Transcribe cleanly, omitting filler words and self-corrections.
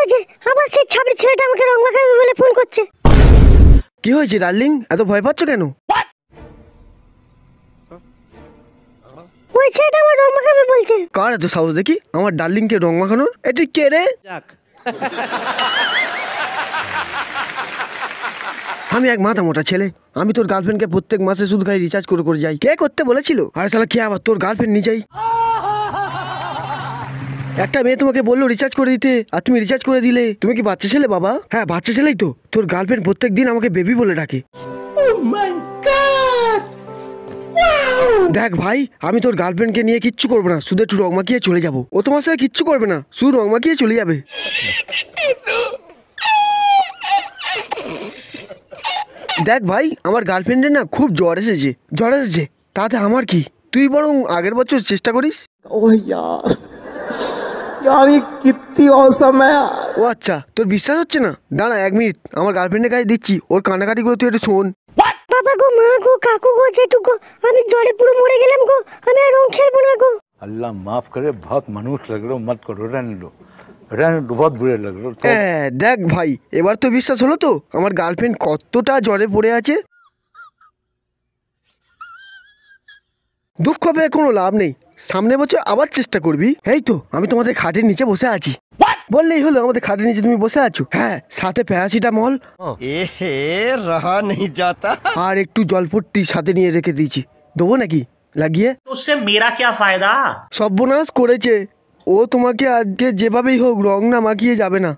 হয়েছে? আবার সেই ছাবড়ি ছেলেটা আমাকে রং মাখাবে বলে ফোন করছে। কি হয়েছে ডার্লিং, এত ভয় পাচ্ছ কেন? ওই ছেলেটা আমার রং মাখাবে বলছে। কার এত সাহস দেখি আমার ডার্লিংকে রং মাখানোর? এ তুই কে রে? আমি এক মাথা মোটা ছেলে, আমি তোর গার্লফ্রেন্ডকে প্রত্যেক মাসে শুধু খাই রিচার্জ করে করে যাই। কে করতে বলেছিল? আরে শালা কে আবার তোর গার্লফ্রেন্ড নিয়ে যাই? একটা মেয়ে তোমাকে বললো রিচার্জ করে দিতে আর তুমি রিচার্জ করে দিলে। তুমি কি বাচ্চা ছেলে বাবা? হ্যাঁ বাচ্চা ছেলেই তো। তোর গার্লফ্রেন্ড প্রত্যেক দিন আমাকে বেবি বলে ডাকে। দেখ ভাই, আমি তোর গার্লফ্রেন্ডকে নিয়ে কিচ্ছু করবো না, শুধু একটু রং মাখিয়ে চলে যাবো। ও তোমার সাথে কিচ্ছু করবে না, শুধু রং মাখিয়ে চলে যাবে। দেখ ভাই, আমার গার্লফ্রেন্ডের না খুব জ্বর এসেছে। তাতে আমার কি? তুই বরং আগের বছর চেষ্টা করিস। ओह यार यार ये कितनी औसम है यार। ও আচ্ছা, তোর বিশ্বাস হচ্ছে না? দাঁড়া 1 মিনিট, আমার গার্লফ্রেন্ডের কাছে দিচ্ছি, ওর কান্নাকাটিগুলো তুই একটু শোন। বাবা গো, মা গো, কাকু গো, জেঠু গো, আমি জ্বরে পুরো মরে গেলাম গো। আমি আর রং খেলবো না গো। अल्लाह माफ करे, बहुत मनुष्य लग रहे हो, मत करो, रहने दो, बहुत बुरे लग रहे हो। দেখ ভাই, এবার তো বিশ্বাস হলো তো আমার গার্লফ্রেন্ড কতটা জ্বরে পড়ে আছে। দুঃখ পেয়ে কোনো লাভ নেই, সামনে বছর আবার চেষ্টা করবি। এই তো আমি তোমাদের খাটের নিচে বসে আছি। বললেই হলো আমাদের খাটের নিচে তুমি বসে আছো। হ্যাঁ, সাথে প্যারাসিটামল रहा नहीं जाता। আর একটু জলপট্টি সাথে নিয়ে রেখে দিয়েছি, দেবো নাকি লাগিয়ে? उससे मेरा क्या फायदा? সর্বনাশ করেছে ও তোমাকে। আজকে যেভাবেই হোক রং না মাখিয়ে যাবে না।